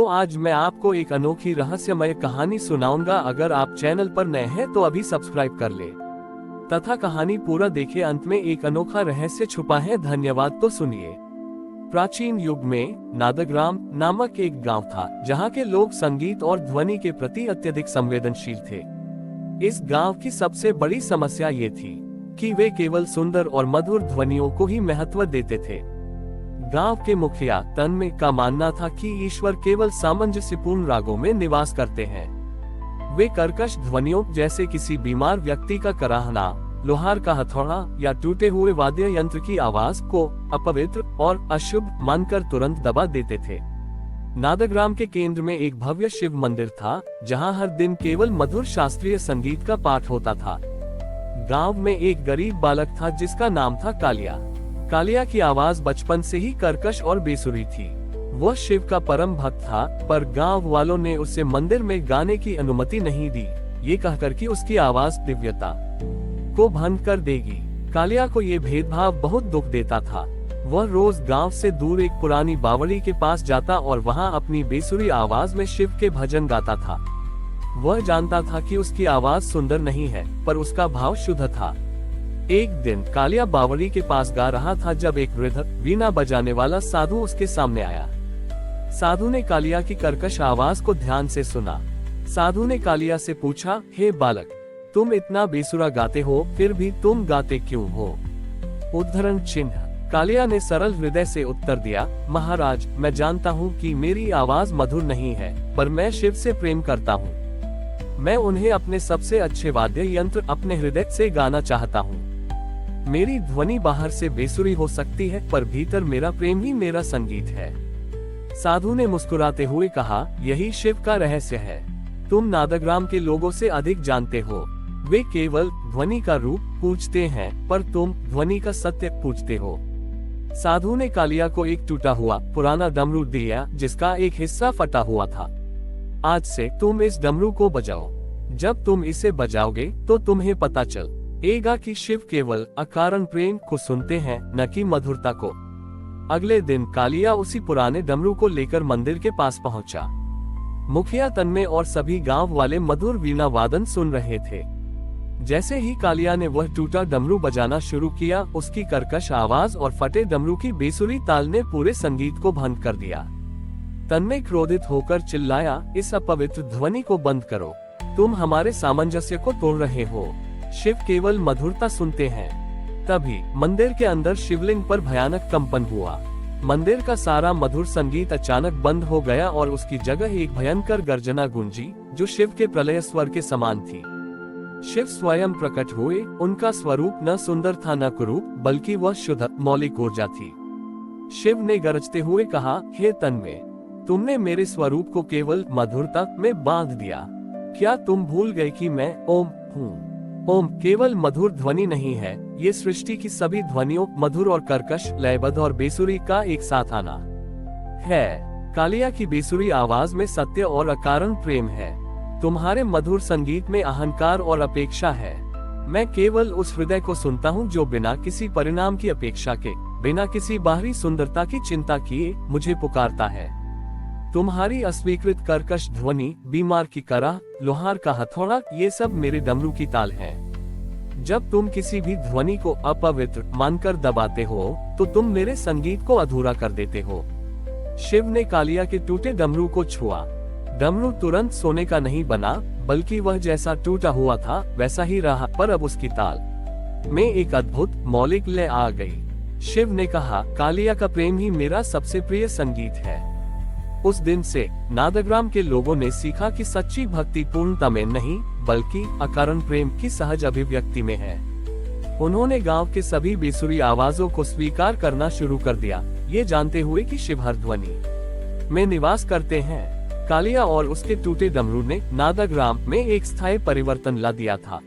तो आज मैं आपको एक अनोखी रहस्यमय कहानी सुनाऊंगा। अगर आप चैनल पर नए हैं तो अभी सब्सक्राइब कर ले तथा कहानी पूरा देखे। अंत में एक अनोखा रहस्य छुपा है। धन्यवाद। तो सुनिए। प्राचीन युग में नादग्राम नामक एक गांव था, जहां के लोग संगीत और ध्वनि के प्रति अत्यधिक संवेदनशील थे। इस गांव की सबसे बड़ी समस्या ये थी कि वे केवल सुंदर और मधुर ध्वनियों को ही महत्व देते थे। गांव के मुखिया तन्मय का मानना था कि ईश्वर केवल सामंजस्यपूर्ण रागों में निवास करते हैं। वे कर्कश ध्वनियों जैसे किसी बीमार व्यक्ति का कराहना, लोहार का हथौड़ा या टूटे हुए वाद्य यंत्र की आवाज को अपवित्र और अशुभ मानकर तुरंत दबा देते थे। नादग्राम के केंद्र में एक भव्य शिव मंदिर था, जहां हर दिन केवल मधुर शास्त्रीय संगीत का पाठ होता था। गांव में एक गरीब बालक था जिसका नाम था कालिया। कालिया की आवाज बचपन से ही कर्कश और बेसुरी थी। वह शिव का परम भक्त था, पर गांव वालों ने उसे मंदिर में गाने की अनुमति नहीं दी, ये कहकर कि उसकी आवाज दिव्यता को भंग कर देगी। कालिया को ये भेदभाव बहुत दुख देता था। वह रोज गांव से दूर एक पुरानी बावड़ी के पास जाता और वहां अपनी बेसुरी आवाज में शिव के भजन गाता था। वह जानता था कि उसकी आवाज सुंदर नहीं है, पर उसका भाव शुद्ध था। एक दिन कालिया बावड़ी के पास गा रहा था जब एक वृद्ध वीणा बजाने वाला साधु उसके सामने आया। साधु ने कालिया की कर्कश आवाज को ध्यान से सुना। साधु ने कालिया से पूछा, हे बालक, तुम इतना बेसुरा गाते हो, फिर भी तुम गाते क्यों हो? उद्धरण चिन्ह। कालिया ने सरल हृदय से उत्तर दिया, महाराज, मैं जानता हूँ कि मेरी आवाज मधुर नहीं है, पर मैं शिव से प्रेम करता हूँ। मैं उन्हें अपने सबसे अच्छे वाद्य यंत्र अपने हृदय से गाना चाहता हूँ। मेरी ध्वनि बाहर से बेसुरी हो सकती है, पर भीतर मेरा प्रेम ही मेरा संगीत है। साधु ने मुस्कुराते हुए कहा, यही शिव का रहस्य है। तुम नादग्राम के लोगों से अधिक जानते हो। वे केवल ध्वनि का रूप पूछते हैं, पर तुम ध्वनि का सत्य पूछते हो। साधु ने कालिया को एक टूटा हुआ पुराना डमरू दिया, जिसका एक हिस्सा फटा हुआ था। आज से तुम इस डमरू को बजाओ। जब तुम इसे बजाओगे तो तुम्हें पता चलेगा कि शिव केवल अकारण प्रेम को सुनते हैं, न कि मधुरता को। अगले दिन कालिया उसी पुराने डमरू को लेकर मंदिर के पास पहुंचा। मुखिया तन्मय और सभी गांव वाले मधुर वीणा वादन सुन रहे थे। जैसे ही कालिया ने वह टूटा डमरू बजाना शुरू किया, उसकी कर्कश आवाज और फटे डमरू की बेसुरी ताल ने पूरे संगीत को भंग कर दिया। तन्मय क्रोधित होकर चिल्लाया, इस अपवित्र ध्वनि को बंद करो। तुम हमारे सामंजस्य को तोड़ रहे हो। शिव केवल मधुरता सुनते हैं। तभी मंदिर के अंदर शिवलिंग पर भयानक कंपन हुआ। मंदिर का सारा मधुर संगीत अचानक बंद हो गया और उसकी जगह एक भयंकर गर्जना गूंजी, जो शिव के प्रलय स्वर के समान थी। शिव स्वयं प्रकट हुए। उनका स्वरूप न सुंदर था न कुरूप, बल्कि वह शुद्ध मौलिक ऊर्जा थी। शिव ने गरजते हुए कहा, हे तन्मय, तुमने मेरे स्वरूप को केवल मधुरता में बांध दिया। क्या तुम भूल गए कि मैं ओम हूँ? ओम केवल मधुर ध्वनि नहीं है, ये सृष्टि की सभी ध्वनियों, मधुर और कर्कश, लयबद्ध और बेसुरी का एक साथ आना है। कालिया की बेसुरी आवाज में सत्य और अकारण प्रेम है। तुम्हारे मधुर संगीत में अहंकार और अपेक्षा है। मैं केवल उस हृदय को सुनता हूँ जो बिना किसी परिणाम की अपेक्षा के, बिना किसी बाहरी सुंदरता की चिंता किए मुझे पुकारता है। तुम्हारी अस्वीकृत कर्कश ध्वनि, बीमार की कराह, लोहार का हथौड़ा, ये सब मेरे डमरू की ताल है। जब तुम किसी भी ध्वनि को अपवित्र मानकर दबाते हो, तो तुम मेरे संगीत को अधूरा कर देते हो। शिव ने कालिया के टूटे डमरू को छुआ। डमरू तुरंत सोने का नहीं बना, बल्कि वह जैसा टूटा हुआ था वैसा ही रहा, पर अब उसकी ताल में एक अद्भुत मौलिक लय आ गई। शिव ने कहा, कालिया का प्रेम ही मेरा सबसे प्रिय संगीत है। उस दिन से नादग्राम के लोगों ने सीखा कि सच्ची भक्ति पूर्णता में नहीं, बल्कि अकारण प्रेम की सहज अभिव्यक्ति में है। उन्होंने गांव के सभी बेसुरी आवाजों को स्वीकार करना शुरू कर दिया, ये जानते हुए कि शिव हर ध्वनि में निवास करते हैं। कालिया और उसके टूटे डमरू ने नादग्राम में एक स्थायी परिवर्तन ला दिया था।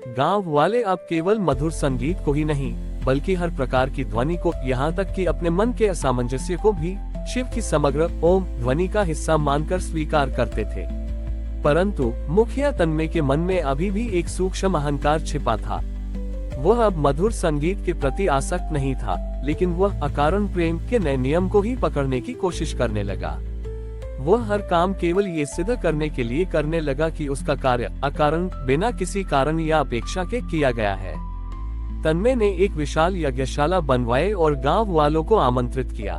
गांव वाले अब केवल मधुर संगीत को ही नहीं, बल्कि हर प्रकार की ध्वनि को, यहाँ तक कि अपने मन के असामंजस्य को भी शिव की समग्र ओम ध्वनि का हिस्सा मानकर स्वीकार करते थे। परंतु मुखिया तन्मय के मन में अभी भी एक सूक्ष्म अहंकार छिपा था। वह अब मधुर संगीत के प्रति आसक्त नहीं था, लेकिन वह अकारण प्रेम के नए नियम को ही पकड़ने की कोशिश करने लगा। वह हर काम केवल ये सिद्ध करने के लिए करने लगा कि उसका कार्य अकारण, बिना किसी कारण या अपेक्षा के किया गया है। तन्मय ने एक विशाल यज्ञशाला बनवाई और गांव वालों को आमंत्रित किया।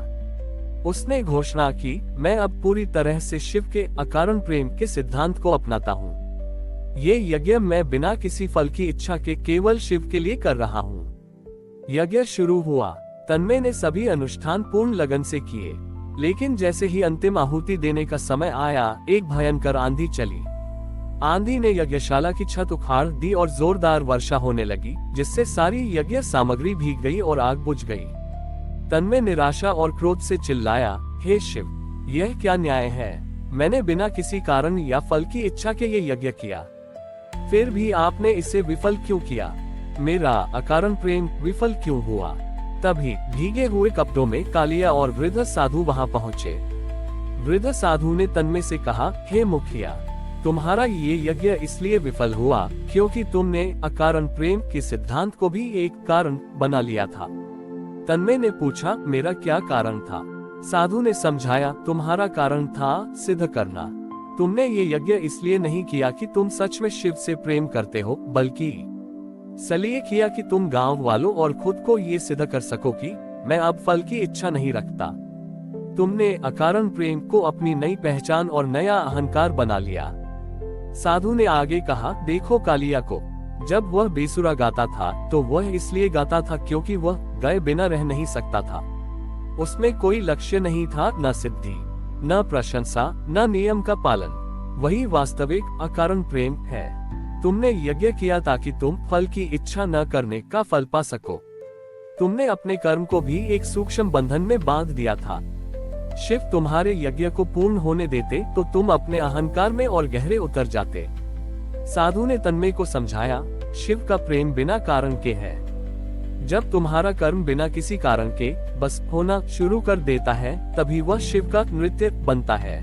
उसने घोषणा की, मैं अब पूरी तरह से शिव के अकारण प्रेम के सिद्धांत को अपनाता हूँ। ये यज्ञ मैं बिना किसी फल की इच्छा के केवल शिव के लिए कर रहा हूँ। यज्ञ शुरू हुआ। तन्मय ने सभी अनुष्ठान पूर्ण लगन से किए, लेकिन जैसे ही अंतिम आहुति देने का समय आया, एक भयंकर आंधी चली। आंधी ने यज्ञशाला की छत उखाड़ दी और जोरदार वर्षा होने लगी, जिससे सारी यज्ञ सामग्री भीग गई और आग बुझ गई। तन्मय निराशा और क्रोध से चिल्लाया, हे शिव, यह क्या न्याय है? मैंने बिना किसी कारण या फल की इच्छा के ये यज्ञ किया, फिर भी आपने इसे विफल क्यों किया? मेरा अकारण प्रेम विफल क्यों हुआ? तभी भीगे हुए कपड़ों में कालिया और वृद्ध साधु वहां पहुंचे। वृद्ध साधु ने तन्मय से कहा, हे मुखिया, तुम्हारा ये यज्ञ इसलिए विफल हुआ क्योंकि तुमने अकारण प्रेम के सिद्धांत को भी एक कारण बना लिया था। तन्मय ने पूछा, मेरा क्या कारण था? साधु ने समझाया, तुम्हारा कारण था सिद्ध करना। तुमने ये यज्ञ इसलिए नहीं किया कि तुम सच में शिव से प्रेम करते हो, बल्कि इसलिए किया कि तुम गांव वालों और खुद को ये सिद्ध कर सको कि मैं अब फल की इच्छा नहीं रखता। तुमने अकारण प्रेम को अपनी नई पहचान और नया अहंकार बना लिया। साधु ने आगे कहा, देखो कालिया को, जब वह बेसुरा गाता था तो वह इसलिए गाता था क्योंकि वह गाए बिना रह नहीं सकता था। उसमें कोई लक्ष्य नहीं था, न सिद्धि, न प्रशंसा, न नियम का पालन। वही वास्तविक अकारण प्रेम है। तुमने यज्ञ किया ताकि तुम फल की इच्छा न करने का फल पा सको। तुमने अपने कर्म को भी एक सूक्ष्म बंधन में बांध दिया था। शिव तुम्हारे यज्ञ को पूर्ण होने देते तो तुम अपने अहंकार में और गहरे उतर जाते। साधु ने तन्मय को समझाया, शिव का प्रेम बिना कारण के है। जब तुम्हारा कर्म बिना किसी कारण के बस होना शुरू कर देता है, तभी वह शिव का नृत्य बनता है।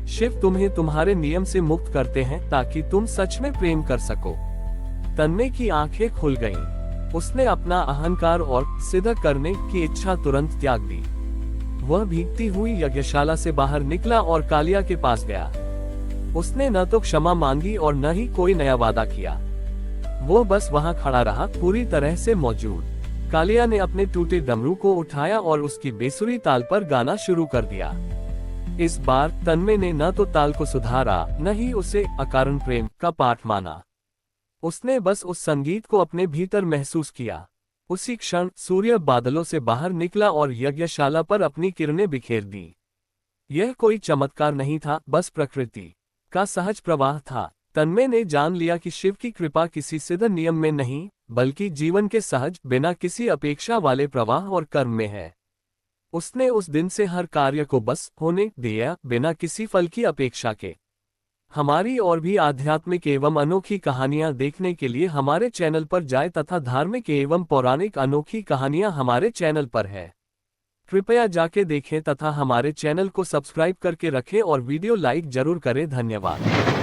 शिव तुम्हें तुम्हारे नियम से मुक्त करते हैं ताकि तुम सच में प्रेम कर सको। तन्मय की आंखें खुल गईं। उसने अपना अहंकार और सिद्ध करने की इच्छा तुरंत त्याग दी। वह भीगती हुई यज्ञशाला से बाहर निकला और कालिया के पास गया। उसने न तो क्षमा मांगी और न ही कोई नया वादा किया। वो बस वहां खड़ा रहा, पूरी तरह से मौजूद। कालिया ने अपने टूटे डमरू को उठाया और उसकी बेसुरी ताल पर गाना शुरू कर दिया। इस बार तन्मय ने न तो ताल को सुधारा, न ही उसे अकारण प्रेम का पाठ माना। उसने बस उस संगीत को अपने भीतर महसूस किया। उसी क्षण सूर्य बादलों से बाहर निकला और यज्ञशाला पर अपनी किरणें बिखेर दी। यह कोई चमत्कार नहीं था, बस प्रकृति का सहज प्रवाह था। तन्मय ने जान लिया कि शिव की कृपा किसी सिद्ध नियम में नहीं, बल्कि जीवन के सहज, बिना किसी अपेक्षा वाले प्रवाह और कर्म में है। उसने उस दिन से हर कार्य को बस होने दिया, बिना किसी फल की अपेक्षा के। हमारी और भी आध्यात्मिक एवं अनोखी कहानियां देखने के लिए हमारे चैनल पर जाएं तथा धार्मिक एवं पौराणिक अनोखी कहानियां हमारे चैनल पर है। कृपया जाके देखें तथा हमारे चैनल को सब्सक्राइब करके रखें और वीडियो लाइक जरूर करें। धन्यवाद।